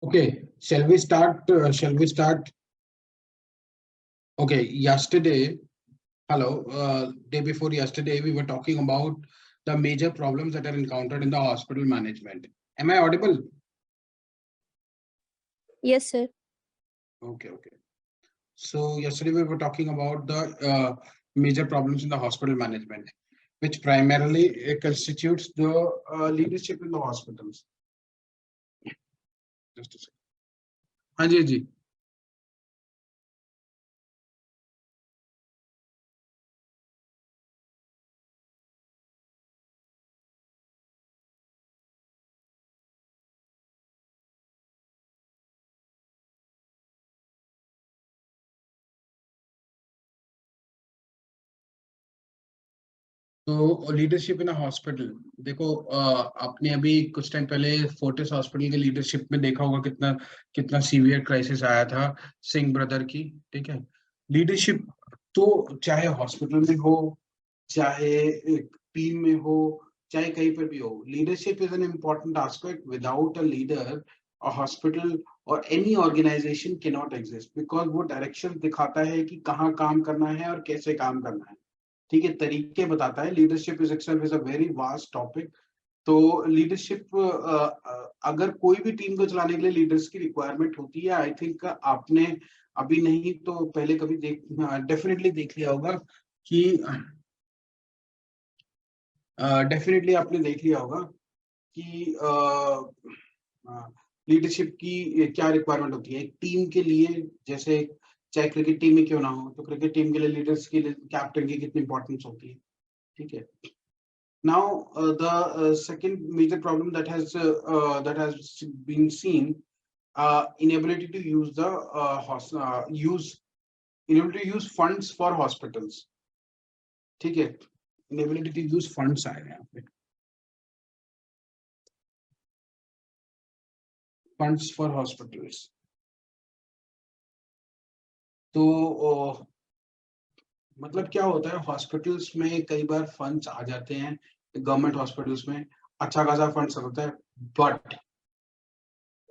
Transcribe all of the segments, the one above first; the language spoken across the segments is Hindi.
Okay, shall we start? Shall we start? Okay, yesterday, hello, day before yesterday, we were talking about the major problems that are encountered in the hospital management. Am I audible? Yes, sir. Okay. So yesterday we were talking about the major problems in the hospital management, which primarily constitutes the leadership in the hospitals. Just a second. हाँ जी. तो लीडरशिप इन हॉस्पिटल देखो, आपने अभी कुछ टाइम पहले फोर्टिस हॉस्पिटल के लीडरशिप में देखा होगा कितना कितना सीवियर क्राइसिस आया था सिंह ब्रदर की। ठीक है, लीडरशिप तो चाहे हॉस्पिटल में हो, चाहे टीम में हो, चाहे कहीं पर भी हो, leadership is an important aspect. Without a leader a hospital और any organisation can not exist, because वो डायरेक्शन दिखाता है कि कहाँ काम करना है और कैसे काम करना है। ठीक है, तरीके बताता है। Leadership is itself is a very vast topic. तो लीडरशिप, अगर कोई भी टीम को चलाने के लिए लीडर्स की रिक्वायरमेंट होती है, आई थिंक आपने अभी नहीं तो पहले कभी डेफिनेटली देख लिया होगा कि डेफिनेटली आपने देख लिया होगा कि लीडरशिप की क्या रिक्वायरमेंट होती है एक टीम के लिए। जैसे चाहे क्रिकेट टीम में क्यों ना हो, तो क्रिकेट टीम के लिए लीडर्स के लिए कैप्टन की कितनी इंपॉर्टेंस होती है। ठीक है, now the second major problem that has been seen, inability to use the inability to use funds for hospitals. ठीक है, inability to use funds आए हैं यहाँ पे, funds for hospitals। तो मतलब क्या होता है, हॉस्पिटल्स में कई बार फंड्स आ जाते हैं, गवर्नमेंट हॉस्पिटल्स में अच्छा खासा फंड्स होता है, बट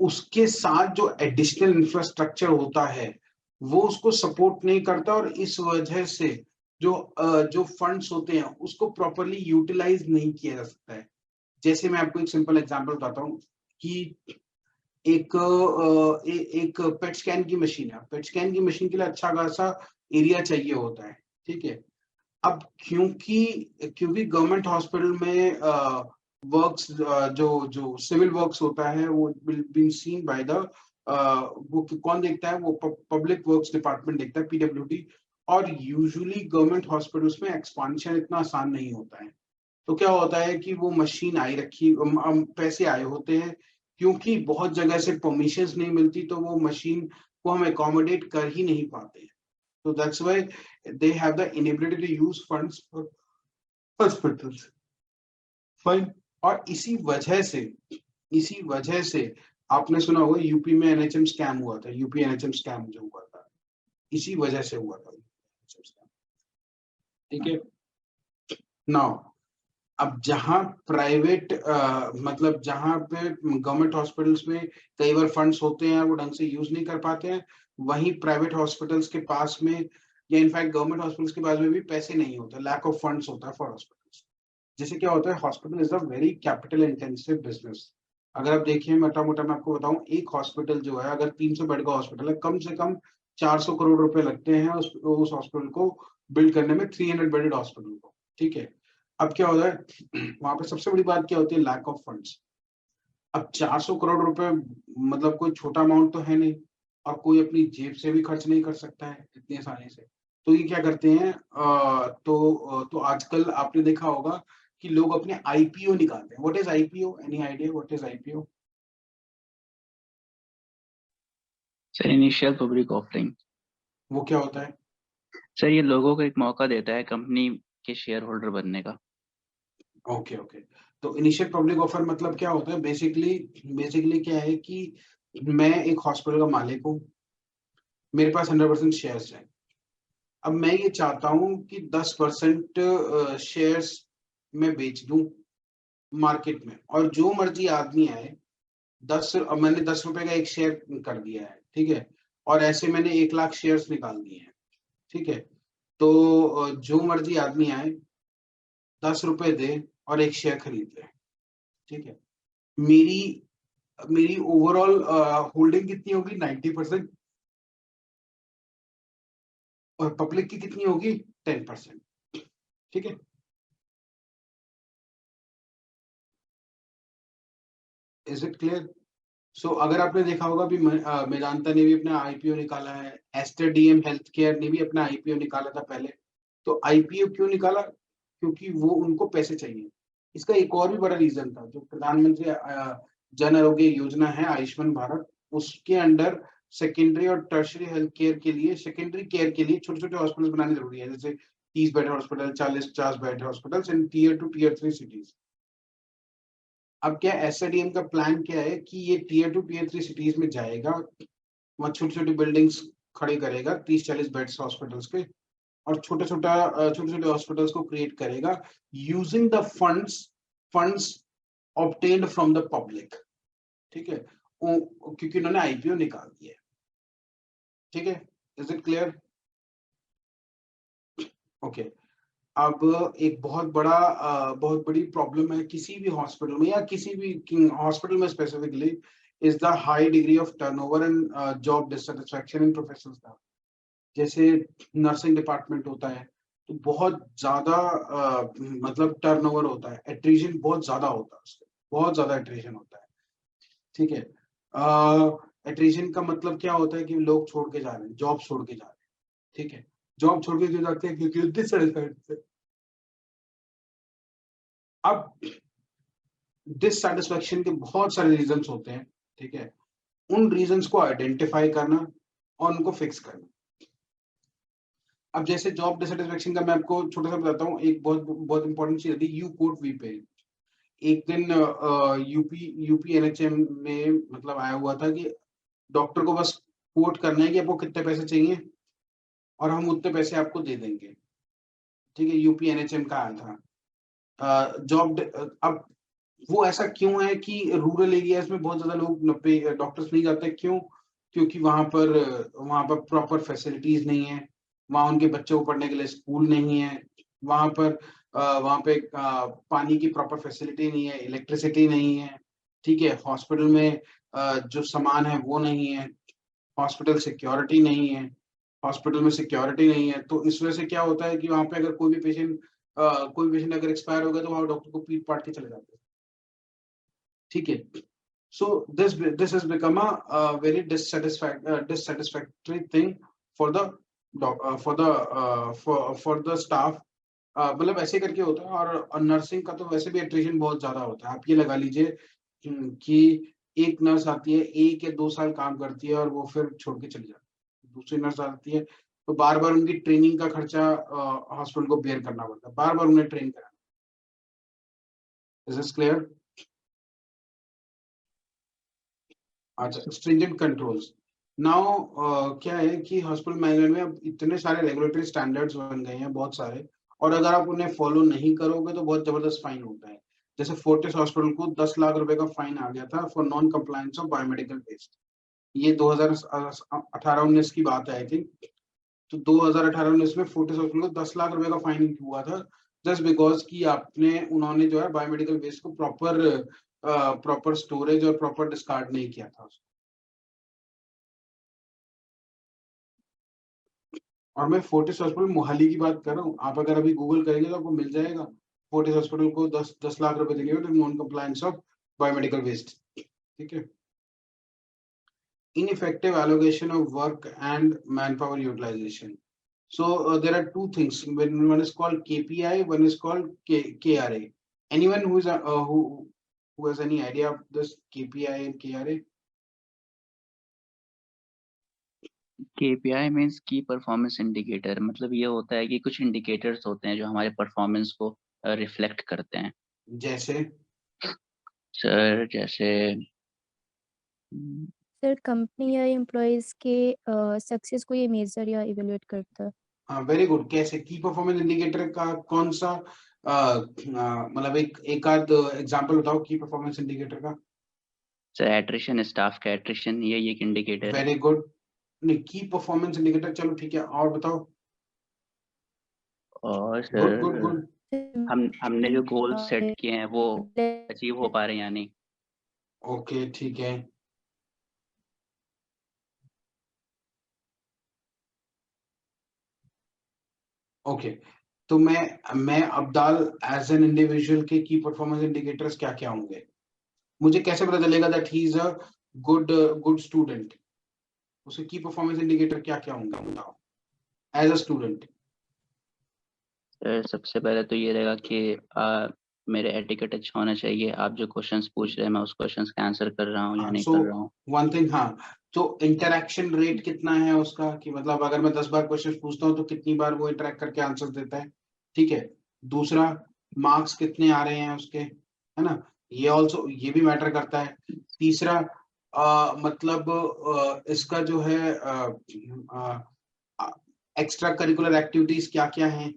उसके साथ जो एडिशनल इंफ्रास्ट्रक्चर होता है वो उसको सपोर्ट नहीं करता, और इस वजह से जो फंड्स होते हैं उसको प्रॉपरली यूटिलाइज नहीं किया जा सकता है। जैसे मैं आपको एक सिंपल एग्जांपल बताता हूँ कि एक पेट स्कैन की मशीन है। पेट स्कैन की मशीन के लिए अच्छा खासा एरिया चाहिए होता है। ठीक है, अब क्योंकि गवर्नमेंट हॉस्पिटल में वर्क्स, जो सिविल वर्क्स होता है वो will be seen by the, वो कौन देखता है, वो पब्लिक वर्क्स डिपार्टमेंट देखता है, पीडब्ल्यूडी। और यूजुअली गवर्नमेंट हॉस्पिटल्स में एक्सपांशन इतना आसान नहीं होता है। तो क्या होता है कि वो मशीन आई रखी, पैसे आए होते हैं, क्योंकि बहुत जगह से परमिशंस नहीं मिलती, तो वो मशीन को हम अकोमोडेट कर ही नहीं पाते हैं। So that's why they have the inability to use funds for hospitals. Fine. और इसी वजह से आपने सुना होगा यूपी में एनएचएम स्कैम हुआ था। यूपी एनएचएम स्कैम जो हुआ था, इसी वजह से हुआ था। ठीक है, नाउ अब जहां प्राइवेट, मतलब जहां पे गवर्नमेंट हॉस्पिटल्स में कई बार फंड्स होते हैं वो ढंग से यूज नहीं कर पाते हैं, वहीं प्राइवेट हॉस्पिटल्स के पास में या इनफैक्ट गवर्नमेंट हॉस्पिटल्स के पास में भी पैसे नहीं होते, लैक ऑफ फंड्स होता है फॉर हॉस्पिटल्स। जैसे क्या होता है, hospital is a very capital intensive business. अगर आप देखिए, मोटा मोटा मैं आपको बताऊं, एक हॉस्पिटल जो है, अगर 300 बेड का हॉस्पिटल है, कम से कम 400 करोड़ रुपए लगते हैं उस हॉस्पिटल को बिल्ड करने में, 300 बेडेड हॉस्पिटल को। ठीक है, अब क्या होता है वहां पे सबसे बड़ी बात क्या होती है, लैक ऑफ फंड्स। अब 400 करोड़ रुपए मतलब कोई छोटा अमाउंट तो है नहीं, और कोई अपनी जेब से भी खर्च नहीं कर सकता है इतनी आसानी से। तो ये क्या करते हैं, तो आजकल आपने देखा होगा कि लोग अपने आईपीओ निकालते हैं। What is IPO? Any idea what is IPO? Sir initial public offering. वो क्या होता है सर ये लोगों को एक मौका देता है कंपनी के शेयर होल्डर बनने का। ओके ओके, तो इनिशियल पब्लिक ऑफर मतलब क्या होता है, बेसिकली क्या है कि मैं एक हॉस्पिटल का मालिक हूँ, मेरे पास 100% शेयर्स है। अब मैं ये चाहता हूं कि 10% शेयर्स में बेच दूं मार्केट में, और जो मर्जी आदमी आए मैंने 10 रुपए का एक शेयर कर दिया है, ठीक है, और ऐसे मैंने 1 लाख शेयर्स निकाल दिए हैं, ठीक है। तो जो मर्जी आदमी आए 10 रुपए दे और एक शेयर खरीद ले, ठीक है। मेरी मेरी ओवरऑल होल्डिंग कितनी होगी? 90%। और पब्लिक की कितनी होगी? 10%, ठीक है। Is it clear? सो अगर आपने देखा होगा भी मेदांता ने भी अपना आईपीओ निकाला है, एस्टर डीएम हेल्थ केयर ने भी अपना आईपीओ निकाला था पहले। तो आईपीओ क्यों निकाला? क्योंकि वो उनको पैसे चाहिए। इसका एक और भी बड़ा रीजन था, जो प्रधानमंत्री जन आरोग्य योजना है आयुष्मान भारत, उसके अंडर सेकेंडरी और टर्शरी हेल्थ केयर के लिए, सेकेंडरी केयर के लिए छोटे छोटे हॉस्पिटल बनाने जरूरी है, जैसे 30 bed hospital, 40-50 bed hospitals in tier 2 tier 3 cities. अब क्या एसआईडीएम का प्लान क्या है कि ये टीयर 2 टीयर 3 सिटीज में जाएगा, वहाँ छोटी छोटी बिल्डिंग्स खड़ी करेगा 30-40 बेड्स हॉस्पिटल्स के, और छोटे छोटे हॉस्पिटल्स को क्रिएट करेगा using the funds obtained from the public, ठीक है, क्योंकि उन्होंने आईपीओ निकाल दिया है, ठीक है। Is it clear? ओके। अब एक बहुत बड़ी प्रॉब्लम है किसी भी हॉस्पिटल में, या किसी भी हॉस्पिटल में specifically, is the high degree of turnover and job dissatisfaction in professional staff. जैसे नर्सिंग डिपार्टमेंट होता है, तो बहुत ज्यादा मतलब टर्नओवर होता है, एट्रिशन बहुत ज्यादा होता है उसका, बहुत ज्यादा एट्रिशन होता है, ठीक है। एट्रिशन का मतलब क्या होता है कि लोग छोड़ के जा रहे हैं, जॉब छोड़ के जा रहे हैं, ठीक है। जॉब छोड़ के क्यों जाते हैं? क्योंकि डिससेटिस्फाइड। अब डिससैटिस्फैक्शन के बहुत सारे रीजंस होते हैं, ठीक है। उन रीजंस को आइडेंटिफाई करना और उनको फिक्स करना। अब जैसे जॉब डिससैटिस्फैक्शन का मैं आपको छोटा सा बताता हूँ, एक बहुत बहुत इंपॉर्टेंट चीज होती है, यू कोट वी पे। एक दिन यूपी एनएचएम में मतलब आया हुआ था कि डॉक्टर को बस कोट करना है कि आपको कितने पैसे चाहिए और हम उतने पैसे आपको दे देंगे, ठीक है। यूपी एनएचएम का आया था जॉब। अब वो ऐसा क्यों है कि रूरल एरियाज में बहुत ज्यादा लोग डॉक्टर्स नहीं जाते, क्यों? क्योंकि वहां पर प्रॉपर फैसिलिटीज नहीं है, वहां उनके बच्चों को पढ़ने के लिए स्कूल नहीं है, वहां पे पानी की प्रॉपर फैसिलिटी नहीं है, इलेक्ट्रिसिटी नहीं है, ठीक है। हॉस्पिटल में जो सामान है वो नहीं है, हॉस्पिटल में सिक्योरिटी नहीं है। तो इस वजह से क्या होता है कि वहां पे अगर कोई पेशेंट अगर एक्सपायर हो गया, तो वहां डॉक्टर को पीट पाट के चले जाते हैं, ठीक है। So this has become a very dissatisfactory thing for the for the staff। मतलब ऐसे करके होता है। और नर्सिंग का तो वैसे भी एट्रिशन बहुत ज्यादा होता है। आप ये लगा लीजिए कि एक नर्स आती है, 1 या 2 साल काम करती है और वो फिर छोड़ के चली जाती है, दूसरी नर्स आती है, तो बार बार उनकी ट्रेनिंग का खर्चा हॉस्पिटल को बेयर करना पड़ता है, बार बार उन्हें ट्रेन कराना। Is this clear? अच्छा, स्ट्रिंजेंट कंट्रोल्स। नाउ क्या है कि हॉस्पिटल मैनेजमेंट में अब इतने सारे रेगुलेटरी स्टैंडर्ड्स बन गए हैं, बहुत सारे, और अगर आप उन्हें फॉलो नहीं करोगे तो बहुत जबरदस्त फाइन होता है। जैसे फोर्टिस हॉस्पिटल को 10 लाख रुपए का फाइन आ गया था for non compliance of biomedical test. ये 2018-19 की बात है आई थिंक। तो 2018-19 में फोर्टिस हॉस्पिटल को 10 लाख रुपए का फाइन हुआ था, जस्ट बिकॉज कि उन्होंने जो है बायोमेडिकल वेस्ट को प्रॉपर स्टोरेज और प्रॉपर डिस्कार्ड नहीं किया था। और मैं फोर्टिस हॉस्पिटल मोहाली की बात कर रहा हूँ। आप अगर अभी गूगल करेंगे तो आपको मिल जाएगा, फोर्टिस हॉस्पिटल को 10 लाख रुपए देंगे non compliance of biomedical waste, ठीक है। ineffective allocation of work and manpower utilization. So there are two things. One is called KPI, one is called KRA. Anyone who has any idea of this KPI and KRA? KPI means की परफॉर्मेंस इंडिकेटर, मतलब ये होता है कि कुछ इंडिकेटर्स होते हैं जो हमारे परफॉर्मेंस को रिफ्लेक्ट करते हैं। जैसे सर जैसे सर कंपनी या एम्प्लॉयज के सक्सेस को ये मेजर या इवेलुएट करता है। हाँ, वेरी गुड। कैसे? की परफॉर्मेंस इंडिकेटर का कौन सा मतलब एक आध एग्जांपल बताओ की परफॉर्मेंस इंडिकेटर का। सर एट्रिशन, स्टाफ का एट्रिशन, ये एक इंडिकेटर है। Very good. नहीं, की परफॉर्मेंस इंडिकेटर, चलो ठीक है, और बताओ। और गुड गुड सर गुड। हमने जो गोल सेट किए हैं वो अचीव हो पा रहे हैं या नहीं। ओके ठीक है। ओके, तो मैं अब्दाल एज एन इंडिविजुअल के की परफॉर्मेंस इंडिकेटर्स क्या क्या होंगे? मुझे कैसे पता चलेगा that he is a good good student? उसके की परफॉर्मेंस इंडिकेटर क्या क्या होंगे बताओ, एज अ स्टूडेंट। सर सबसे पहले तो ये रहेगा कि मेरे एटिकेट अच्छा होना चाहिए। आप जो क्वेश्चंस पूछ रहे हैं मैं उस क्वेश्चंस का आंसर कर रहा हूँ या नहीं सो कर रहा हूँ। वन थिंग, हाँ, तो इंटरेक्शन रेट कितना है उसका, कि मतलब अगर मैं 10 बार क्वेश्चन पूछता हूँ तो कितनी बार वो इंटरेक्ट करके आंसर देता है। ठीक है। दूसरा, मार्क्स कितने आ रहे हैं उसके, है ना, ये ऑल्सो, ये भी मैटर करता है। तीसरा, मतलब इसका जो है एक्स्ट्रा करिकुलर एक्टिविटीज क्या क्या हैं,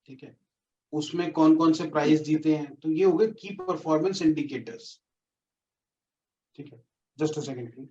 ठीक है, उसमें कौन कौन से प्राइज जीते हैं, तो ये हो गए की परफॉर्मेंस इंडिकेटर्स। ठीक है, just a second please.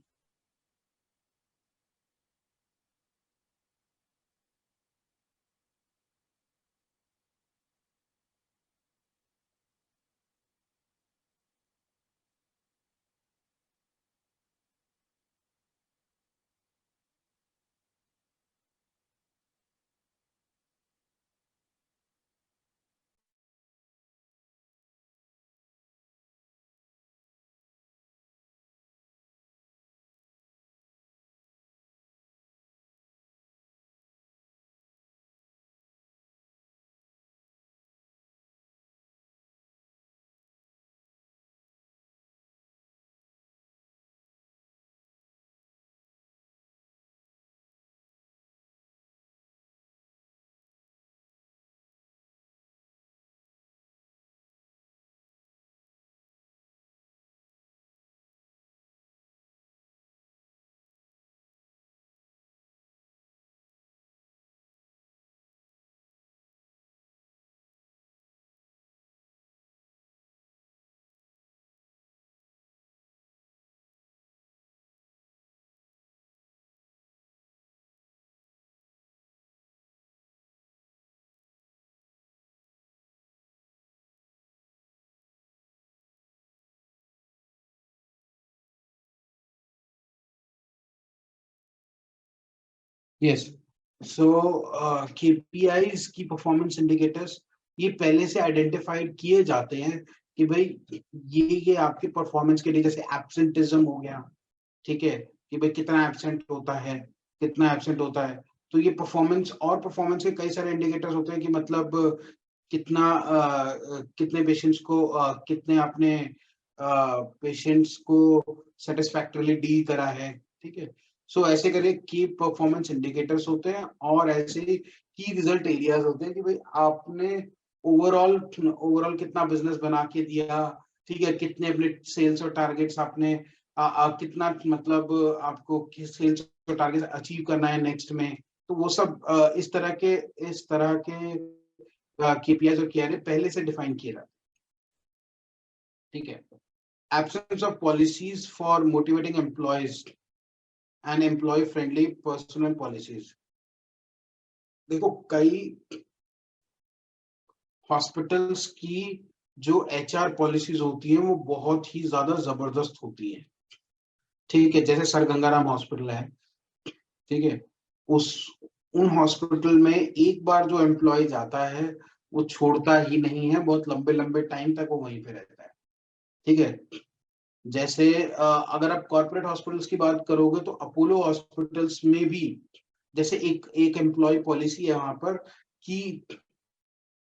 Yes, so KPIs की परफॉर्मेंस इंडिकेटर्स, ये पहले से आइडेंटिफाइड किए जाते हैं कि भाई ये आपके परफॉर्मेंस के लिए, जैसे एब्सेंटिज्म हो गया, ठीक है, कि भाई कितना एब्सेंट होता है, कितना एब्सेंट होता है। तो ये परफॉर्मेंस, और परफॉर्मेंस के कई सारे इंडिकेटर्स होते हैं कि मतलब कितना कितने पेशेंट्स को कितने आपने पेशेंट्स को सेटिस्फैक्टरली डील करा है। ठीक है, सो ऐसे करके की परफॉर्मेंस इंडिकेटर्स होते हैं, और ऐसे की रिजल्ट एरियाज होते हैं कि भाई आपने ओवरऑल ओवरऑल कितना बिजनेस बना के दिया, ठीक है, कितने अपने सेल्स और टारगेट्स आपने कितना, मतलब आपको सेल्स और टारगेट अचीव करना है नेक्स्ट में। तो वो सब इस तरह के केपीआईज और केआरए पहले से डिफाइन किए रहते हैं। ठीक है। Absence of policies for motivating employees and employee friendly personal policies. देखो, कई हॉस्पिटल्स की जो एचआर पॉलिसीज होती हैं वो बहुत ही ज्यादा जबरदस्त होती हैं। ठीक है, जैसे सर गंगाराम हॉस्पिटल है, ठीक है, उस उन हॉस्पिटल में एक बार जो एम्प्लॉय जाता है वो छोड़ता ही नहीं है, बहुत लंबे लंबे टाइम तक वो वहीं पे रहता है। ठीक है। जैसे अगर आप कॉर्पोरेट हॉस्पिटल्स की बात करोगे तो अपोलो हॉस्पिटल्स में भी जैसे एक एक एम्प्लॉय पॉलिसी है वहां पर, कि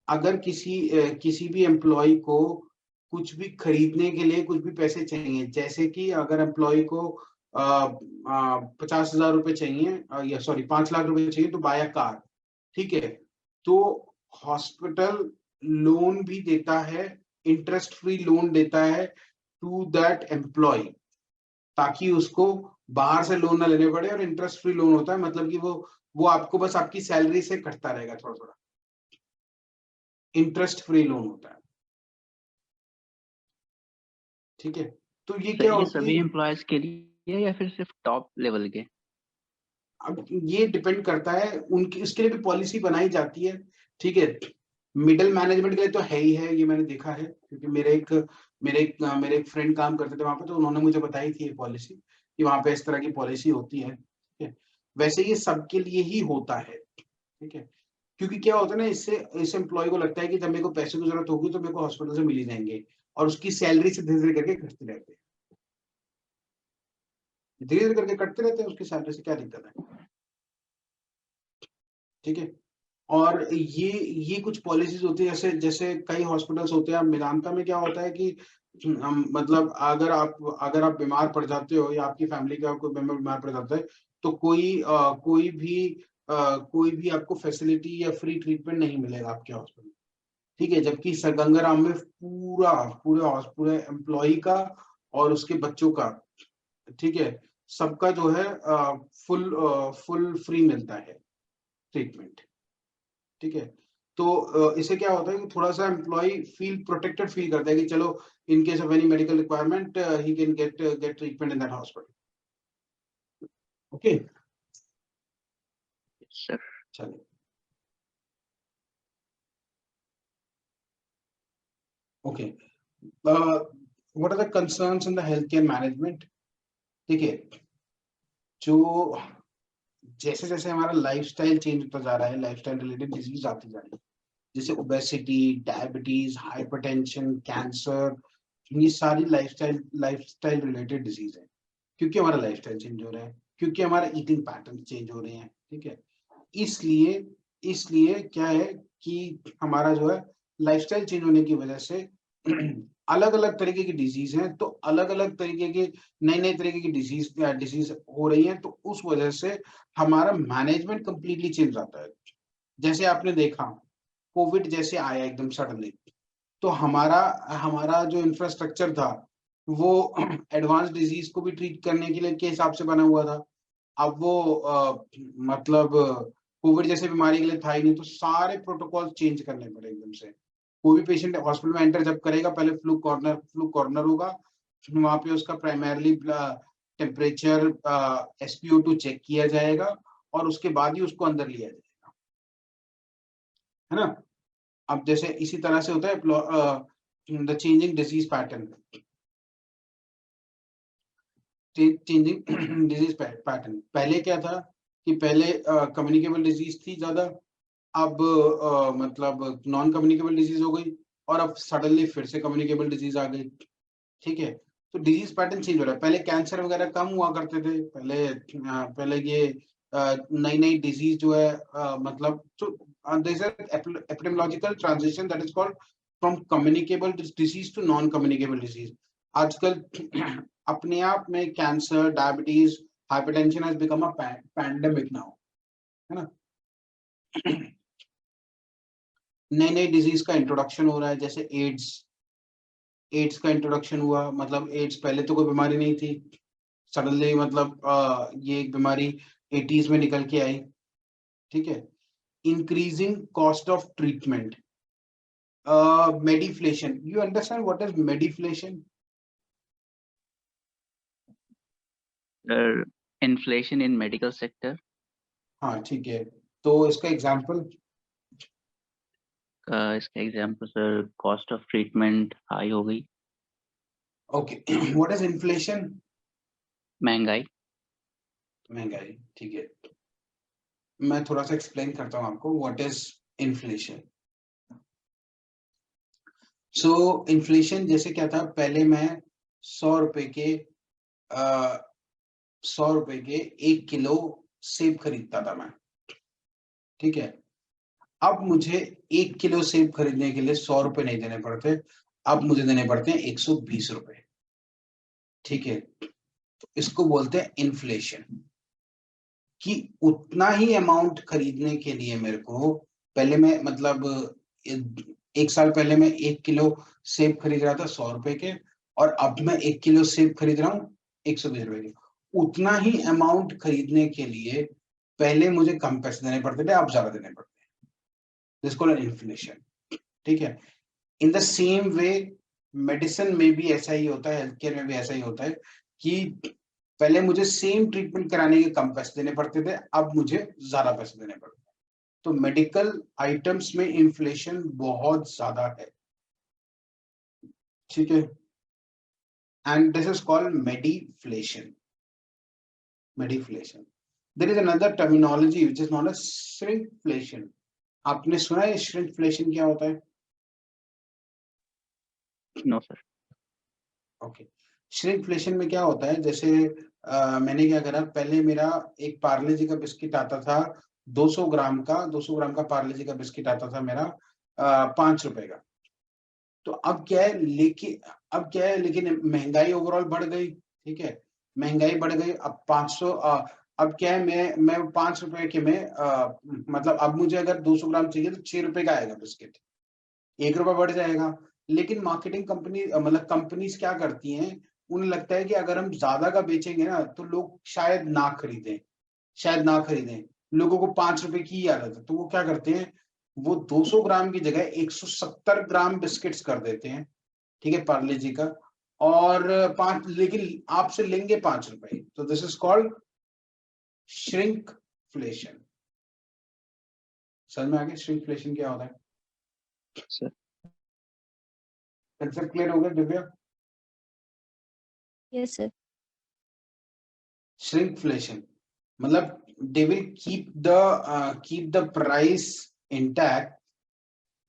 अगर किसी भी एम्प्लॉय को कुछ भी खरीदने के लिए कुछ भी पैसे चाहिए, जैसे कि अगर एम्प्लॉय को 50,000 रुपए चाहिए, या सॉरी 5 लाख रुपए चाहिए, तो बाय कार। ठीक है, तो हॉस्पिटल लोन भी देता है, इंटरेस्ट फ्री लोन देता है टू दैट एम्प्लॉय, ताकि उसको बाहर से लोन ना लेने पड़े, और इंटरेस्ट फ्री लोन होता है, मतलब कि वो आपको बस आपकी सैलरी से कटता रहेगा थोड़ा थोड़ा, इंटरेस्ट फ्री लोन होता है। ठीक है, तो ये सर क्या ये होती सभी है, एम्प्लॉयज के लिए या फिर सिर्फ टॉप लेवल के? अब ये डिपेंड करता है, उनकी इसके लिए भी पॉलिसी बनाई जाती है, ठीक है। मिडिल मैनेजमेंट के लिए तो है ही है, ये मैंने देखा है, क्योंकि मेरे एक फ्रेंड काम करते थे वहां पे, तो उन्होंने मुझे बताई थी ये पॉलिसी कि वहां पे इस तरह की पॉलिसी होती है, ठीक है। वैसे ये सबके लिए ही होता है, ठीक है, क्योंकि क्या होता है ना, इससे इस एम्प्लॉय को लगता है कि जब मेरे को पैसे की जरूरत होगी तो मेरे को हॉस्पिटल से मिल ही जाएंगे, और उसकी सैलरी से धीरे धीरे करके कटते रहते हैं, धीरे धीरे करके कटते रहते हैं, उसकी सैलरी से क्या दिक्कत है, ठीक है। और ये कुछ पॉलिसीज होती है, जैसे जैसे कई हॉस्पिटल्स होते हैं, मेदांता में क्या होता है कि मतलब अगर आप बीमार पड़ जाते हो या आपकी फैमिली का कोई मेंबर बीमार पड़ जाता है, तो कोई भी आपको फैसिलिटी या फ्री ट्रीटमेंट नहीं मिलेगा आपके हॉस्पिटल, ठीक है। जबकि गंगाराम में पूरे एम्प्लॉय का और उसके बच्चों का, ठीक है, सबका जो है फुल फ्री मिलता है ट्रीटमेंट, ठीक है। तो इससे क्या होता है कि थोड़ा सा एम्प्लॉय प्रोटेक्टेड फील करता है कि चलो, in case of any medical requirement he can get treatment in that hospital, okay. Sir चलिए, okay. What are the concerns in the health care management, ठीक है। जो जैसे जैसे हमारा लाइफस्टाइल चेंज होता जा रहा है, लाइफस्टाइल रिलेटेड डिजीज आती जा रही है, जैसे ओबेसिटी, डायबिटीज, हाइपरटेंशन, कैंसर, ये सारी लाइफस्टाइल रिलेटेड डिजीज है, क्योंकि हमारा लाइफस्टाइल चेंज हो रहा है, क्योंकि हमारा ईटिंग पैटर्न चेंज हो रहे हैं, ठीक है। इसलिए इसलिए क्या है कि हमारा जो है लाइफस्टाइल चेंज होने की वजह से अलग अलग तरीके की डिजीज हैं, तो अलग अलग तरीके के नए नए तरीके की डिजीज हो रही हैं, तो उस वजह से हमारा मैनेजमेंट कंप्लीटली चेंज आता है। जैसे आपने देखा, कोविड जैसे आया एकदम सडनली, तो हमारा हमारा जो इंफ्रास्ट्रक्चर था वो एडवांस डिजीज को भी ट्रीट करने के लिए के हिसाब से बना हुआ था। अब वो मतलब कोविड जैसे बीमारी के लिए था ही नहीं, तो सारे प्रोटोकॉल चेंज करने पड़े एकदम से। कोई भी पेशेंट हॉस्पिटल में एंटर जब करेगा, पहले फ्लू कॉर्नर होगा, वहां पे उसका प्राइमरली टेम्परेचर, SpO2 चेक किया जाएगा, और उसके बाद ही उसको अंदर लिया जाएगा, है ना। अब जैसे इसी तरह से होता है the changing disease pattern, changing disease pattern. पहले क्या था कि पहले कम्युनिकेबल डिजीज थी ज्यादा, अब मतलब नॉन कम्युनिकेबल डिजीज हो गई, और अब सडनली फिर से कम्युनिकेबल डिजीज आ गई, ठीक है। तो डिजीज पैटर्न चेंज हो रहा है। पहले कैंसर वगैरह कम हुआ करते थे, पहले ये नई नई डिजीज जो है मतलब तो epidemiological transition that is called from communicable disease to non communicable disease. आजकल अपने आप में cancer, diabetes, hypertension has become a pandemic now, है ना। नई नई डिजीज का इंट्रोडक्शन हो रहा है, जैसे एड्स का इंट्रोडक्शन हुआ। मतलब एड्स पहले तो कोई बीमारी नहीं थी, सडनली मतलब ये एक बीमारी 80s में निकल के आई, ठीक है। Increasing cost of treatment, mediflation. You understand what is mediflation? Inflation in medical sector. हाँ, ठीक है। तो इसका एग्जांपल? इसका example sir, cost of treatment high हो गई। ओके। What is inflation? महंगाई। महंगाई, ठीक है। मैं थोड़ा सा एक्सप्लेन करता हूँ आपको what is inflation. So inflation जैसे क्या था, पहले मैं 100 रुपए के 1 किलो सेब खरीदता था मैं, ठीक है। अब मुझे 1 किलो सेब खरीदने के लिए 100 रुपए नहीं देने पड़ते, अब मुझे देने पड़ते हैं 120 रुपए, ठीक है। तो इसको बोलते हैं इन्फ्लेशन, कि उतना ही अमाउंट खरीदने के लिए मेरे को, पहले मैं मतलब 1 साल पहले मैं 1 किलो सेब खरीद रहा था 100 रुपए के, और अब मैं 1 किलो सेब खरीद रहा हूँ 120 रुपए के। उतना ही अमाउंट खरीदने के लिए पहले मुझे कम पैसे देने पड़ते थे, अब ज्यादा देने पड़ते हैं। दिस कॉल्ड इन्फ्लेशन, ठीक है। In the same way medicine में भी ऐसा ही होता है, हेल्थ केयर में भी ऐसा ही होता है कि पहले मुझे सेम ट्रीटमेंट कराने के कम पैसे देने पड़ते थे, अब मुझे ज्यादा पैसे देने पड़ते हैं। तो मेडिकल आइटम्स में इन्फ्लेशन बहुत ज्यादा है, ठीक है, and this is called mediflation. Mediflation. There is another terminology which is known as shrinkflation. आपने सुना है श्रिंकफ्लेशन क्या होता है? No sir. ओके, श्रिंकफ्लेशन में क्या होता है, जैसे मैंने क्या करा, पहले मेरा एक पार्ले जी का बिस्किट आता था 200 ग्राम का, 200 ग्राम का पार्ले जी का बिस्किट आता था मेरा 5 रुपए का। तो अब क्या है, लेकिन महंगाई ओवरऑल बढ़ गई, ठीक है, महंगाई बढ़ गई, अब 500, अब क्या है, मैं 5 रुपए के में मतलब अब मुझे अगर 200 ग्राम चाहिए तो 6 रुपए का आएगा बिस्किट, 1 रुपया बढ़ जाएगा। लेकिन मार्केटिंग कंपनी मतलब कंपनीज क्या करती हैं, उन्हें लगता है कि अगर हम ज्यादा का बेचेंगे ना तो लोग शायद ना खरीदें, लोगों को 5 रुपए की ही आदत है, तो वो क्या करते हैं, वो 200 ग्राम की जगह 170 ग्राम बिस्किट्स कर देते हैं, ठीक है, पार्ले जी का, और 5, लेकिन आपसे लेंगे 5 रुपए। तो दिस इज कॉल्ड श्रिंकफ्लेशन। समझ में आ गया श्रिंकफ्लेशन क्या होता है? सर कंसेप्ट क्लियर हो गया दिव्या? Yes sir. श्रिंकफ्लेशन मतलब they will keep the price intact,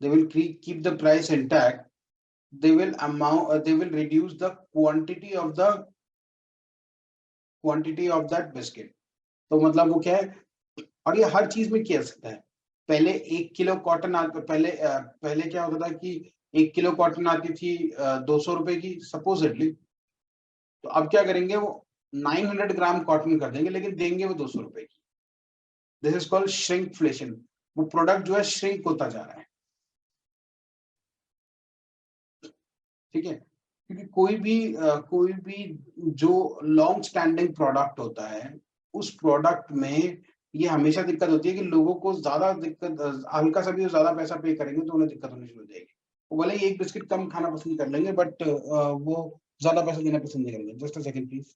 keep the price intact, they will reduce the quantity of that biscuit। तो मतलब वो क्या है, और ये हर चीज में किया सकता है। पहले 1 किलो कॉटन आता, पहले क्या होता था कि 1 किलो कॉटन आती थी 200 रुपए की सपोजिटली, तो अब क्या करेंगे, वो 900 ग्राम कॉटन कर देंगे, लेकिन देंगे वो 200 रुपए की। This is called shrinkflation. वो प्रोडक्ट जो है श्रिंक होता जा रहा है, ठीक है, क्योंकि कोई भी जो लॉन्ग स्टैंडिंग प्रोडक्ट होता है, उस प्रोडक्ट में ये हमेशा दिक्कत होती है कि लोगों को ज्यादा दिक्कत, हल्का सा भी ज्यादा पैसा पे करेंगे तो उन्हें दिक्कत होनी शुरू हो जाएगी। वो भले ही एक बिस्किट कम खाना पसंद कर लेंगे, बट वो ज्यादा पैसा देना पसंद नहीं करेंगे। Just a second please.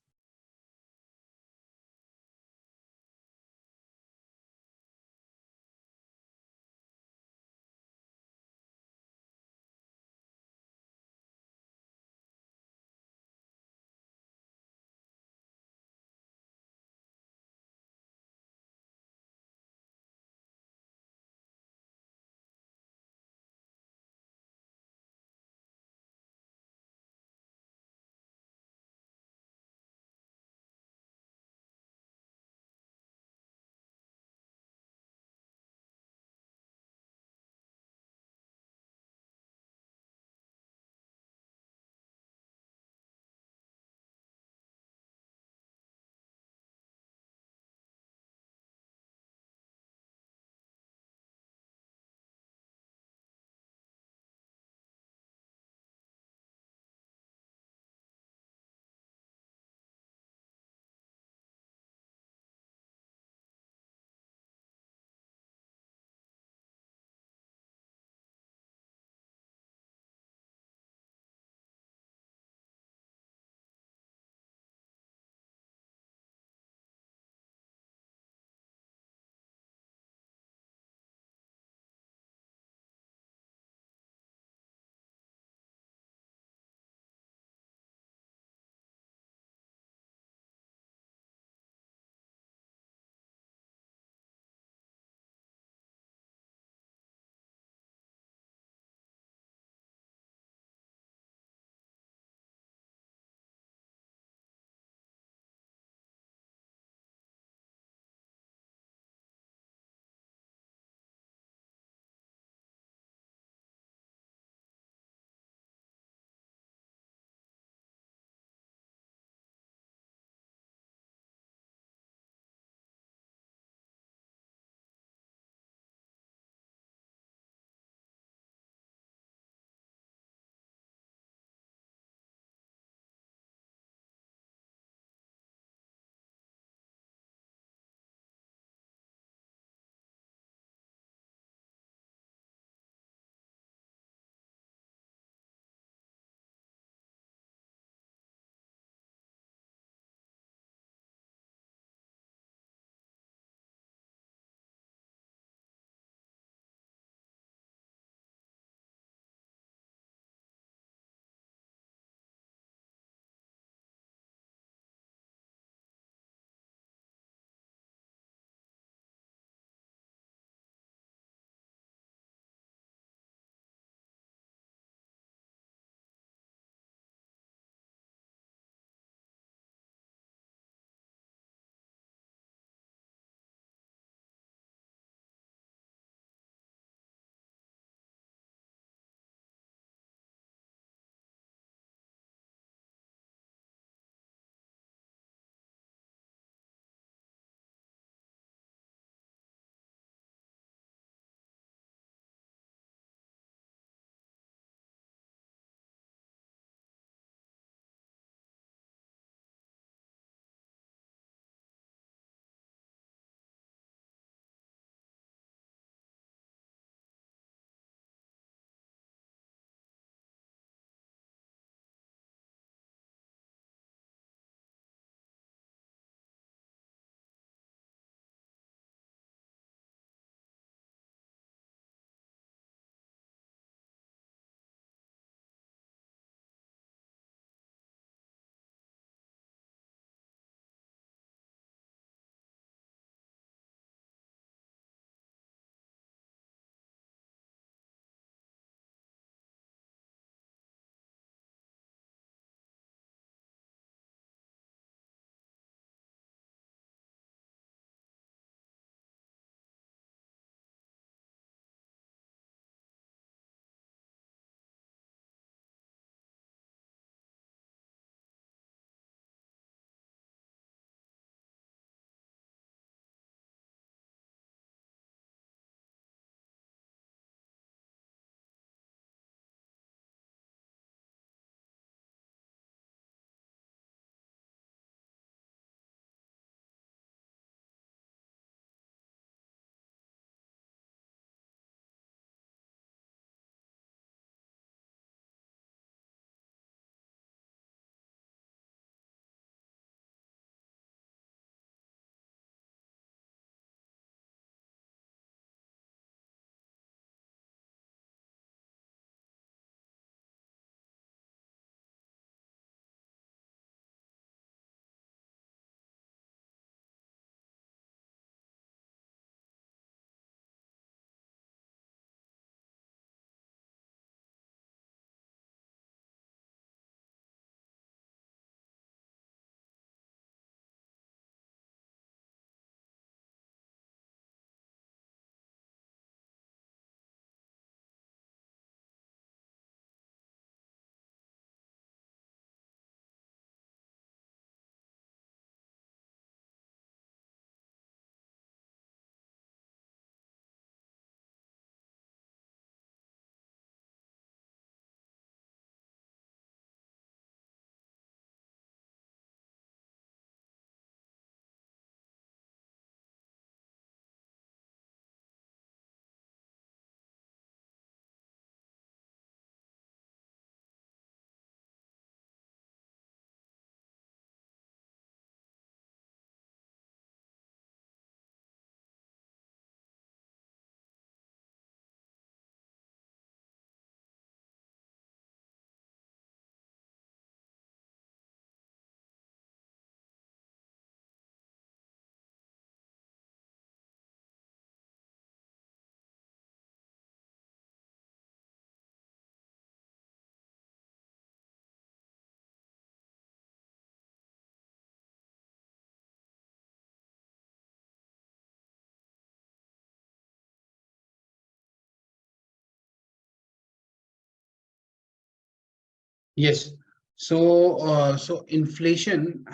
Yes. So, so inflation,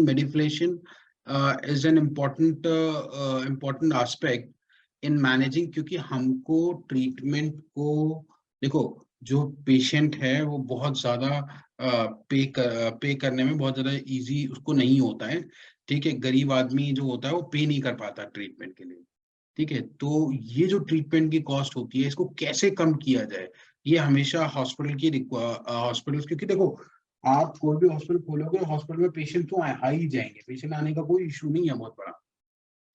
mediflation is an important aspect in managing, क्योंकि हमको ट्रीटमेंट को, देखो, जो पेशेंट है वो बहुत ज्यादा पे करने में बहुत ज्यादा इजी उसको नहीं होता है। ठीक है, गरीब आदमी जो होता है वो पे नहीं कर पाता ट्रीटमेंट के लिए। ठीक है, तो ये जो ट्रीटमेंट की कॉस्ट होती है इसको कैसे कम किया जाए, ये हमेशा हॉस्पिटल, क्योंकि देखो, आप कोई भी हॉस्पिटल खोलोगे, हॉस्पिटल में पेशेंट तो आ ही जाएंगे, पेशेंट आने का कोई इशू नहीं है बहुत बड़ा।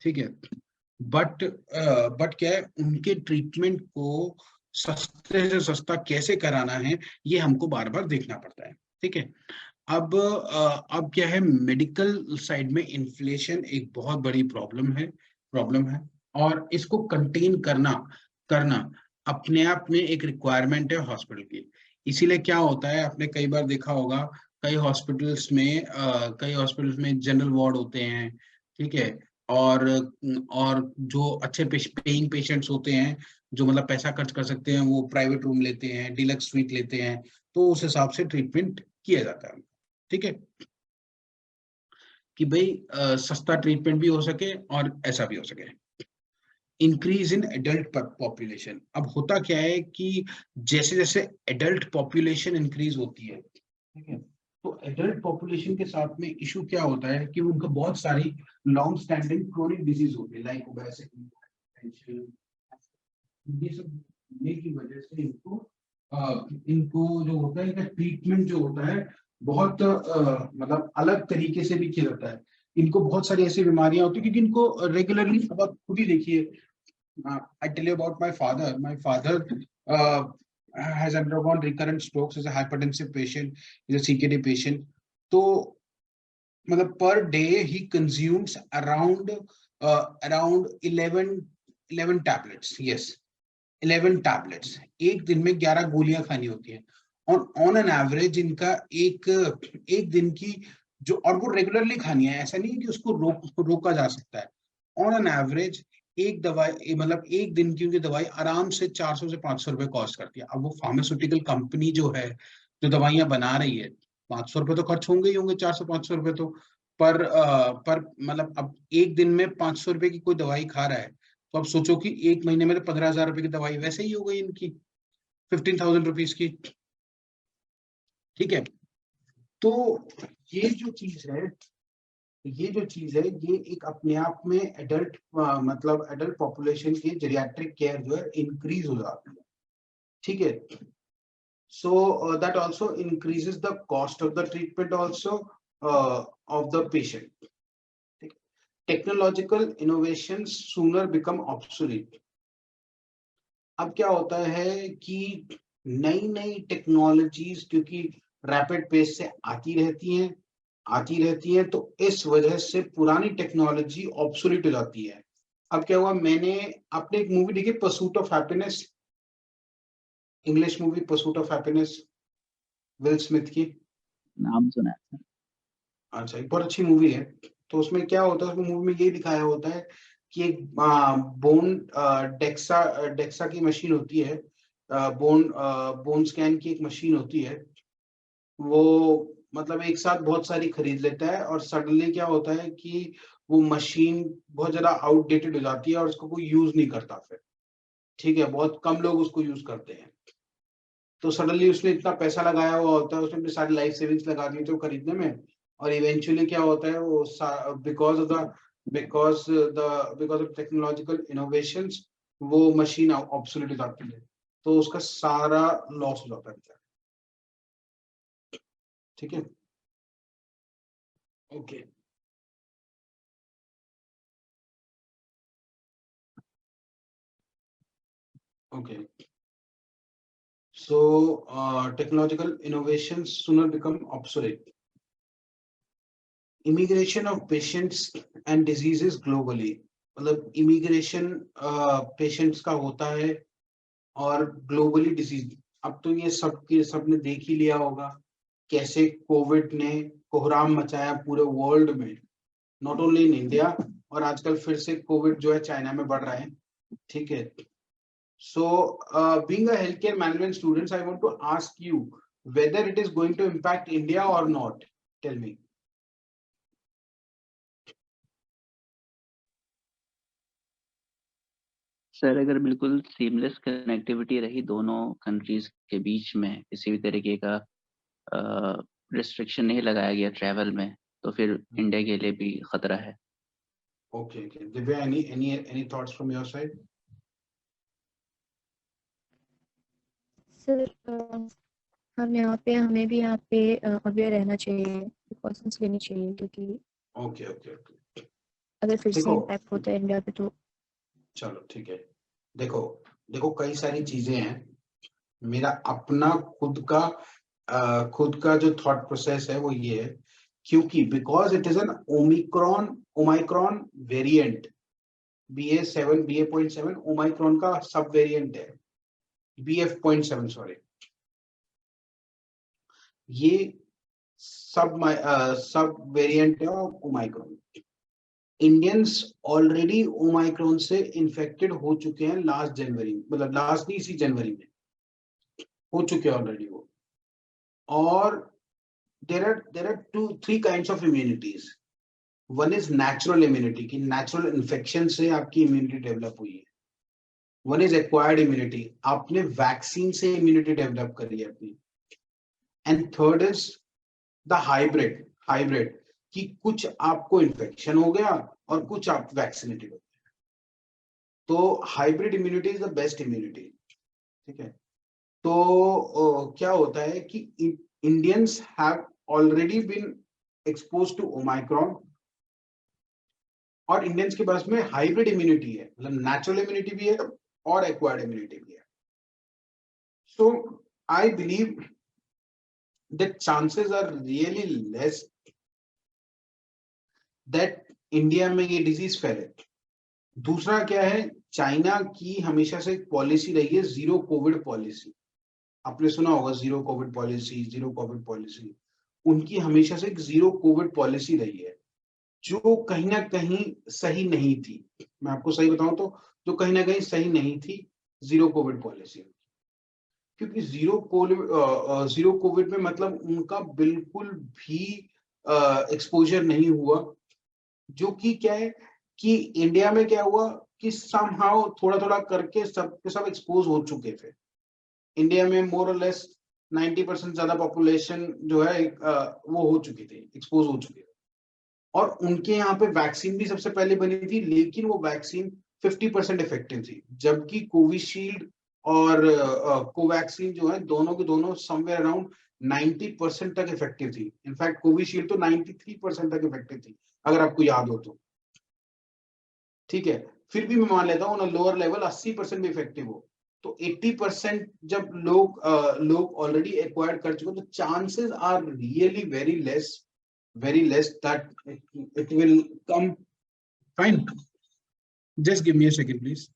ठीक है, बट क्या है, उनके ट्रीटमेंट को सस्ते से सस्ता कैसे कराना है, ये हमको बार बार देखना पड़ता है। ठीक है, अब क्या है, मेडिकल साइड में इन्फ्लेशन एक बहुत बड़ी प्रॉब्लम है, और इसको कंटेन करना करना अपने आप में एक रिक्वायरमेंट है हॉस्पिटल की। इसीलिए क्या होता है, आपने कई बार देखा होगा, कई हॉस्पिटल्स में जनरल वार्ड होते हैं। ठीक है, और जो अच्छे पेइंग पेशेंट्स होते हैं, जो मतलब पैसा खर्च कर सकते हैं, वो प्राइवेट रूम लेते हैं, डिलक्स स्वीट लेते हैं, तो उस हिसाब से ट्रीटमेंट किया जाता है। ठीक है, कि भाई सस्ता ट्रीटमेंट भी हो सके और ऐसा भी हो सके। इंक्रीज इन एडल्ट पॉपुलेशन, अब होता क्या है कि जैसे जैसे एडल्ट पॉपुलेशन इंक्रीज होती है, ठीक है, तो एडल्ट पॉपुलेशन के साथ में इशू क्या होता है कि उनको बहुत सारी लॉन्ग स्टैंडिंग क्रोनिक डिजीज होती है, लाइक ओबेसिटी, हाइपरटेंशन, ये सब होने की वजह से इनको जो होता है, इनका ट्रीटमेंट जो होता है बहुत मतलब अलग तरीके से भी किया जाता है। इनको बहुत सारी ऐसी बीमारियां होती है, क्योंकि इनको रेगुलरली, अब आप खुद ही देखिए, I tell you about my father. My father has undergone recurrent strokes as a hypertensive patient, is a CKD patient. तो मतलब per day he consumes around 11 tablets. Yes, 11 tablets. एक दिन में 11 गोलियां खानी होती हैं। ऑन एन एवरेज इनका एक दिन की जो, और वो रेगुलरली खानी है, ऐसा नहीं है कि उसको रोका जा सकता है। ऑन एन एवरेज एक दवाई, मतलब एक दिन की उनकी दवाई आराम से 400 से 500 रुपए कॉस्ट करती है। अब वो फार्मास्यूटिकल कंपनी जो है, जो दवाइयां बना रही है, 500 रुपए तो खर्च होंगे ही होंगे, 400-500 रुपए तो, पर मतलब अब एक दिन में 500 रुपए की कोई दवाई खा रहा है, तो अब सोचो कि एक महीने में तो 15,000 रुपए की दवाई वैसे ही हो गई इनकी, 15,000 रुपीज की। ठीक है, तो ये जो चीज है, ये एक अपने आप में एडल्ट, मतलब एडल्ट पॉपुलेशन की जेरियाट्रिक केयर जो है इंक्रीज हो जाती है। ठीक है, so that also increases the cost of the treatment also of the patient. Technological innovation sooner become obsolete. अब क्या होता है कि नई नई टेक्नोलॉजीज क्योंकि रैपिड पेस से आती रहती हैं, तो इस वजह से पुरानी टेक्नोलॉजी ऑब्सोलीट हो जाती है। अब क्या हुआ, आपने एक मूवी देखी pursuit of happiness, English movie pursuit of happiness, will Smith की? नाम सुना है। अच्छा, एक बहुत अच्छी मूवी है। तो उसमें क्या होता है, उसमें मूवी में ये दिखाया होता है कि एक डेक्सा की मशीन होती है, बोन स्कैन की एक मशीन होती है। वो मतलब एक साथ बहुत सारी खरीद लेता है, और सडनली क्या होता है कि वो मशीन बहुत ज्यादा आउटडेटेड हो जाती है और उसको कोई यूज नहीं करता फिर। ठीक है, बहुत कम लोग उसको यूज करते हैं। तो सडनली उसने इतना पैसा लगाया हुआ होता है, उसने अपनी सारी लाइफ सेविंग्स लगा दी होती है वो खरीदने में, और इवेंचुअली क्या होता है, वो बिकॉज ऑफ टेक्नोलॉजिकल इनोवेशंस वो मशीन ऑब्सोलीट हो जाती है, तो उसका सारा लॉस हो जाता है। ठीक है, okay, okay. So technological innovations sooner become obsolete. Immigration of patients and diseases globally. मतलब इमिग्रेशन पेशेंट्स का होता है और ग्लोबली डिजीज। अब तो ये सबने देख ही लिया होगा कैसे कोविड ने कोहराम मचाया पूरे वर्ल्ड में, नॉट ओनली इन इंडिया, और आजकल फिर से कोविड जो है चाइना में बढ़ रहा है। ठीक है, so being a healthcare management students, I want to ask you whether it is going to impact India or not? Tell me. Sir अगर बिल्कुल सीमलेस कनेक्टिविटी रही दोनों कंट्रीज के बीच में, किसी भी तरीके का रिस्ट्रिक्शन नहीं लगाया गया ट्रैवल में, तो फिर इंडिया के लिए भी खतरा है। Okay, okay. Divya, any thoughts from your side? Sir हमें भी यहाँ पे अवेयर रहना चाहिए, प्रिकॉशंस लेनी चाहिए, क्योंकि Okay, okay, okay. अगर फिर से देखो, इम्पैक्ट होता है इंडिया पे तो चलो ठीक है। देखो कई सारी चीजें हैं। मेरा अपना खुद का जो थॉट प्रोसेस है वो ये है, क्योंकि because it is an Omicron variant, BA.7 Omicron का सब वेरिएंट है, BF.7 सॉरी, ये सब वेरिएंट है ओमाइक्रॉन। इंडियंस ऑलरेडी ओमाइक्रॉन से इन्फेक्टेड हो चुके हैं लास्ट जनवरी, मतलब लास्ट नहीं, इसी जनवरी में हो चुके हैं ऑलरेडी वो। और there are three kinds of immunities. One is natural immunity, कि natural infection से आपकी immunity develop हुई है। One is acquired immunity, आपने vaccine से immunity develop करी है अपनी। And third is the hybrid, कि कुछ आपको infection हो गया और कुछ आप vaccinated हो गए। तो hybrid immunity is the best immunity, ठीक है। तो क्या होता है कि Indians have already been exposed to Omicron, और इंडियंस के पास में हाइब्रिड इम्यूनिटी है, मतलब नेचुरल इम्यूनिटी भी है और एक्वायर्ड इम्यूनिटी भी है। So I believe that chances are really less that India में ये डिजीज फैले। दूसरा क्या है, चाइना की हमेशा से एक पॉलिसी रही है जीरो कोविड पॉलिसी। आपने सुना होगा जीरो कोविड पॉलिसी। उनकी हमेशा से एक जीरो कोविड पॉलिसी रही है, जो कहीं ना कहीं सही नहीं थी। मैं आपको सही बताऊं तो जो कहीं ना कहीं सही नहीं थी जीरो कोविड पॉलिसी, क्योंकि जीरो कोविड में मतलब उनका बिल्कुल भी एक्सपोजर नहीं हुआ। जो कि क्या है कि इंडिया में क्या हुआ कि समहाउ थोड़ा थोड़ा करके सब के सब एक्सपोज हो चुके थे। इंडिया में मोर और लेस 90% ज्यादा पॉपुलेशन जो है वो हो चुकी थी, एक्सपोज हो चुकी थी। और उनके यहाँ पे वैक्सीन भी सबसे पहले बनी थी, लेकिन वो वैक्सीन 50% इफेक्टिव थी, जबकि कोविशील्ड और कोवैक्सीन जो है दोनों के दोनों समवेयर अराउंड 90% तक इफेक्टिव थी। इनफैक्ट कोविशील्ड तो 93% तक इफेक्टिव थी, अगर आपको याद हो तो। ठीक है, फिर भी मैं मान लेता हूँ ना लोअर लेवल 80% भी इफेक्टिव हो, तो 80% जब लोग ऑलरेडी एक्वायर्ड कर चुके, तो chances are really very less that it will come. Fine, just give me a second please.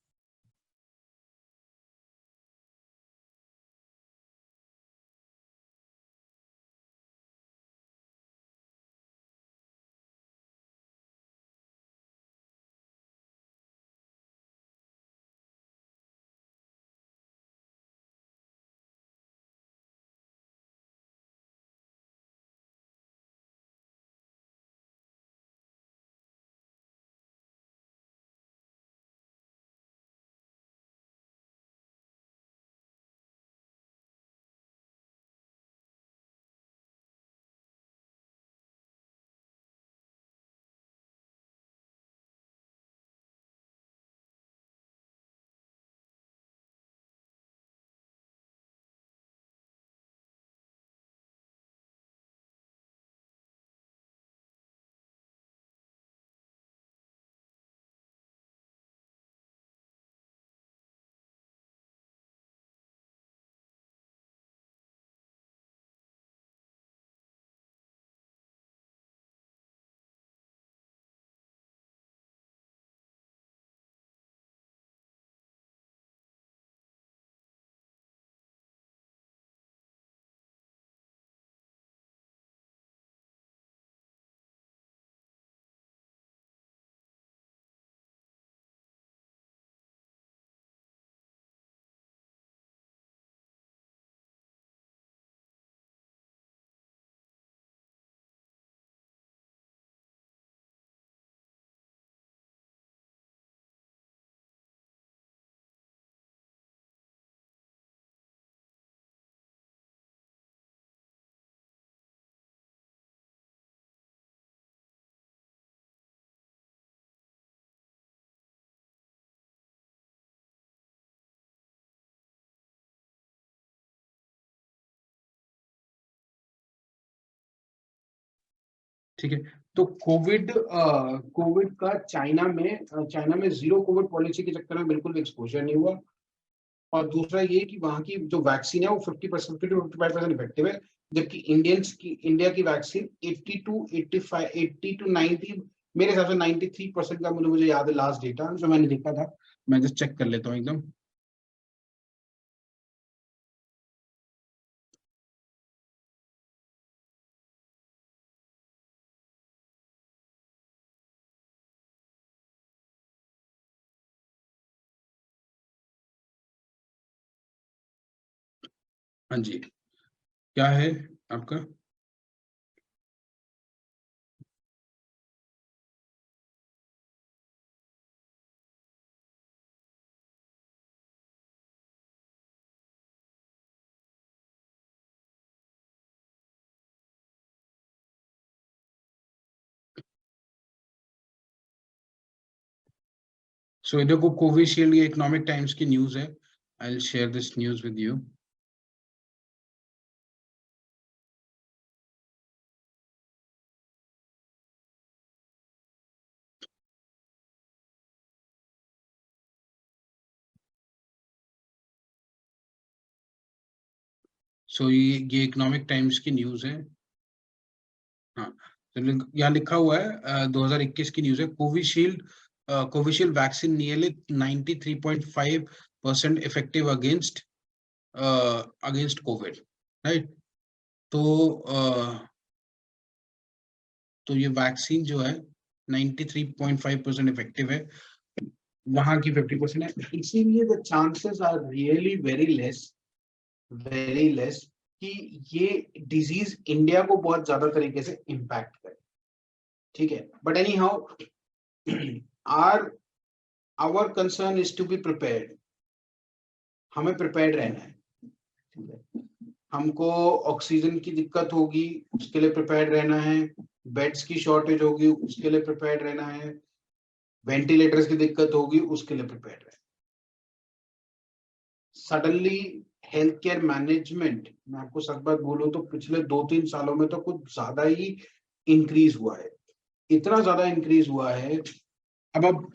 ठीक है। तो कोविड का चाइना में जीरो कोविड पॉलिसी के चक्कर में बिल्कुल भी एक्सपोजर नहीं हुआ। और दूसरा ये कि वहाँ की जो वैक्सीन है वो 50% टू 55% इफेक्टिव है, जबकि इंडिया की वैक्सीन 80 टू 85 80 टू 90, मेरे हिसाब से 93% का मुझे याद है लास्ट डेटा जो मैंने देखा था। मैं जस्ट चेक कर लेता हूँ एकदम। हाँ जी, क्या है आपका? सो ये देखो कोविशील्ड, ये इकोनॉमिक टाइम्स की न्यूज है। I will share this news with you. So ये इकोनॉमिक टाइम्स की न्यूज है। हाँ, तो यहाँ लिखा हुआ है 2021 की न्यूज है। Covishield vaccine nearly 93.5% effective against Covid, right. तो तो ये वैक्सीन जो है 93.5% इफेक्टिव है, वहां की 50% है। इसीलिए the chances are really very less कि ये डिजीज इंडिया को बहुत ज्यादा तरीके से इम्पैक्ट करे, ठीक है। But anyhow our concern is to be prepared. हमें प्रिपेयर्ड रहना है, ठीक है। हमको ऑक्सीजन की दिक्कत होगी, उसके लिए प्रिपेयर्ड रहना है। बेड्स की शॉर्टेज होगी, उसके लिए प्रिपेयर्ड रहना है। वेंटिलेटर्स की दिक्कत होगी, उसके लिए प्रिपेयर्ड रहना। सडनली हेल्थ केयर मैनेजमेंट, मैं आपको सच बात बोलूं तो पिछले 2-3 सालों में तो कुछ ज्यादा ही इंक्रीज हुआ है, इतना ज्यादा इंक्रीज हुआ है। अब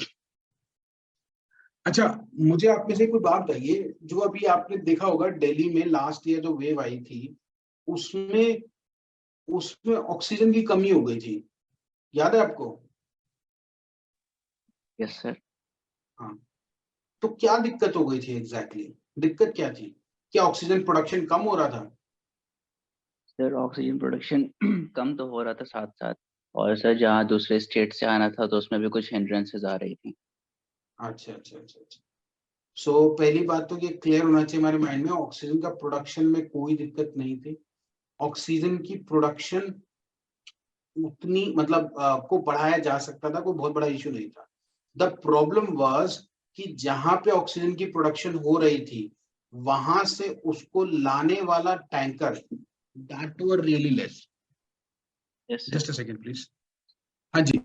अच्छा, मुझे आप में से कोई बात बताइए, जो अभी आपने देखा होगा दिल्ली में लास्ट ईयर जो वेव आई थी, उसमें उसमें ऑक्सीजन की कमी हो गई थी, याद है आपको? Yes sir. हाँ, तो क्या दिक्कत हो गई थी एग्जैक्टली? दिक्कत क्या थी? क्या ऑक्सीजन प्रोडक्शन कम हो रहा था? सर ऑक्सीजन प्रोडक्शन कम तो हो रहा था साथ साथ, और सर जहाँ दूसरे स्टेट से आना था तो उसमें भी कुछ हिंड्रेंसेस आ रही थी। अच्छा अच्छा अच्छा अच्छा। सो पहली बात तो ये क्लियर होना चाहिए हमारे माइंड में, ऑक्सीजन का प्रोडक्शन में कोई दिक्कत नहीं थी। ऑक्सीजन की प्रोडक्शन उतनी मतलब को बढ़ाया जा सकता था, कोई बहुत बड़ा इशू नहीं था। द प्रॉब्लम वाज कि जहां पे ऑक्सीजन की प्रोडक्शन हो रही थी वहां से उसको लाने वाला tanker, that were really less. Yes sir. Just a second please. हाँ जी।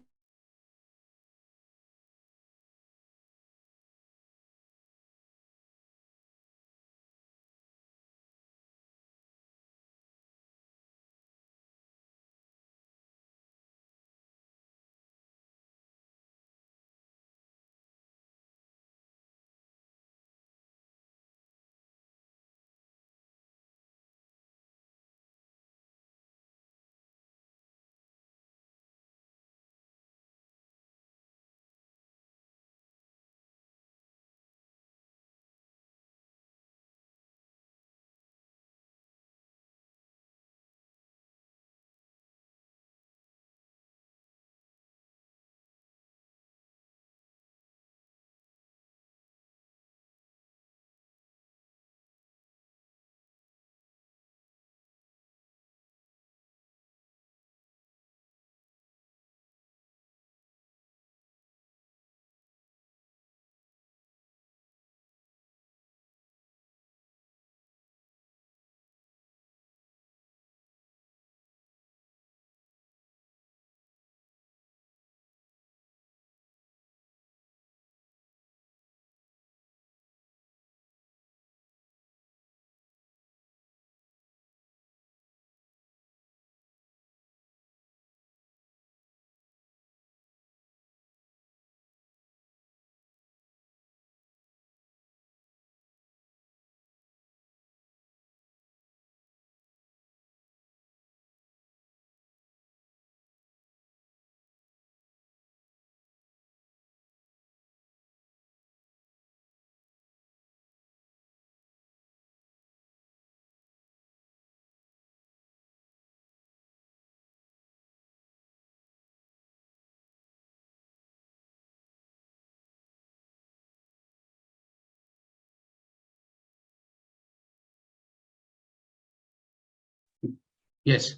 Yes.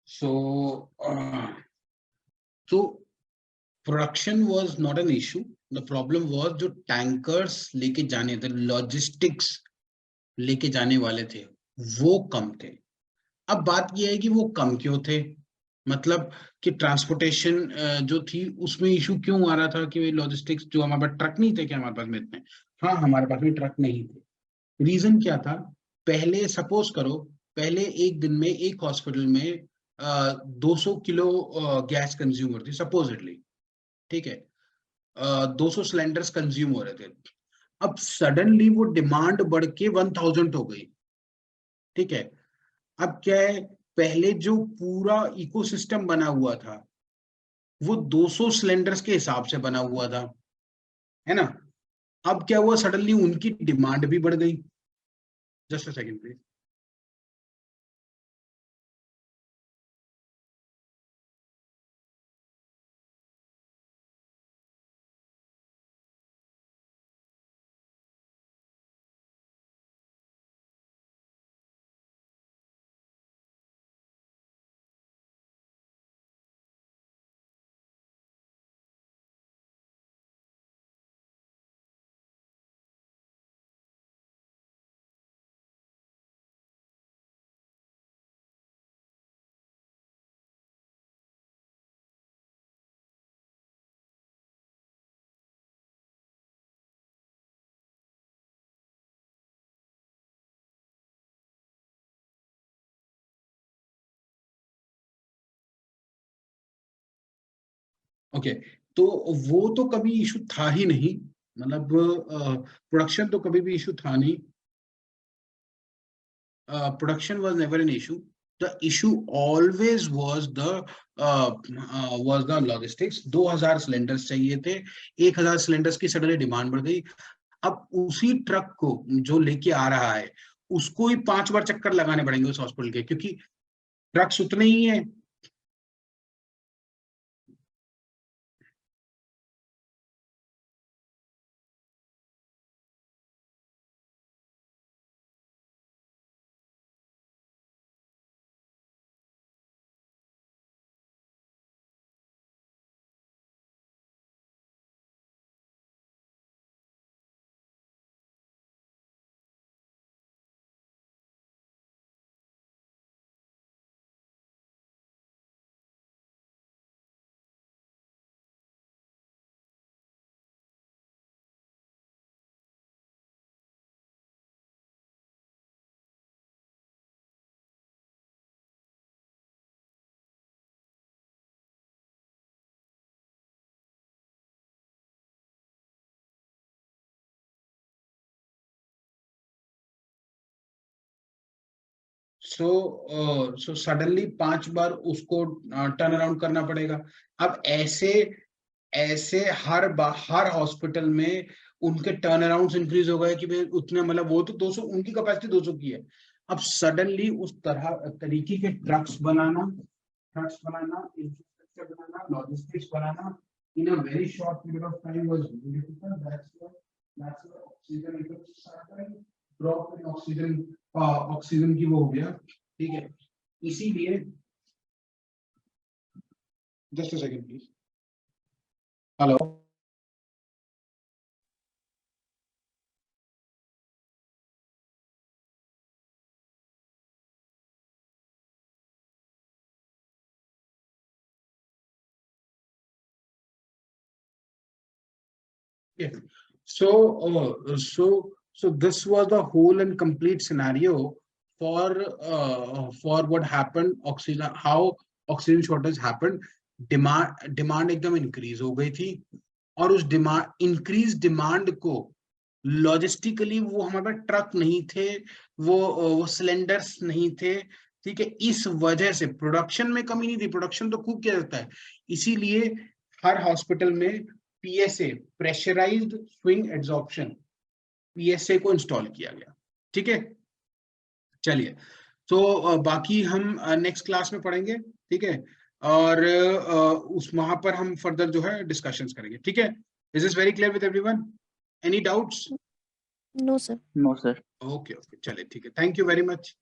So, production was not an issue. The problem was जो tankers लेके जाने थे, logistics लेके जाने वाले थे, वो कम थे. अब बात ये है कि वो कम क्यों थे, मतलब कि ट्रांसपोर्टेशन जो थी उसमें इशू क्यों आ रहा था कि लॉजिस्टिक्स जो हमारे पास ट्रक नहीं थे क्या हमारे पास में इतने. हाँ, हमारे पास में ट्रक नहीं थे. रीजन क्या था, पहले सपोज करो, पहले एक दिन में एक हॉस्पिटल में 200 किलो गैस कंज्यूम थी सपोजिटली, ठीक है, 200 सिलेंडर्स कंज्यूम हो रहे थे. अब सडनली वो डिमांड बढ़ के 1000 हो गई, ठीक है. अब क्या है, पहले जो पूरा इकोसिस्टम बना हुआ था वो 200 सिलेंडर्स के हिसाब से बना हुआ था, है ना. अब क्या हुआ, सडनली उनकी डिमांड भी बढ़ गई. Just a second please. Okay, तो वो तो कभी इशू था ही नहीं, मतलब प्रोडक्शन तो कभी भी इशू था नहीं. Production was never an issue. The issue always was the logistics. 2000 cylinders चाहिए थे, 1000 सिलेंडर्स की सडनली डिमांड बढ़ गई. अब उसी ट्रक को जो लेके आ रहा है उसको ही 5 बार चक्कर लगाने पड़ेंगे उस हॉस्पिटल के, क्योंकि ट्रक्स उतने ही हैं. सो सडनली 5 बार उसको टर्न अराउंड करना पड़ेगा. अब ऐसे ऐसे हर हॉस्पिटल में उनके टर्न अराउंड इंक्रीज हो गए कि भाई उतने, मतलब वो तो 200, उनकी कैपेसिटी 200 की है. अब सडनली उस तरीके के trucks banana, infrastructure banana, logistics banana in a very short period of time was very difficult. That's why oxygen level drop in oxygen की वो हो गया, ठीक है. इसीलिए just a second please. Hello. Yeah. So this was the whole and complete scenario for what happened. Oxygen, how oxygen shortage happened. Demand एकदम इंक्रीज हो गई थी, और उस इंक्रीज डिमांड को लॉजिस्टिकली वो हमारे पास ट्रक नहीं थे, वो सिलेंडर्स नहीं थे, ठीक है. इस वजह से प्रोडक्शन में कमी नहीं थी, प्रोडक्शन तो खूब किया जाता है. इसीलिए हर हॉस्पिटल में PSA, pressurised swing adsorption, PSA को इंस्टॉल किया गया, ठीक है. चलिए, तो बाकी हम नेक्स्ट क्लास में पढ़ेंगे, ठीक है, और उस वहां पर हम फर्दर जो है डिस्कशंस करेंगे, ठीक है. Is this very clear with everyone? Any doubts? No sir. No sir. Okay, चलिए, ठीक है. Thank you very much.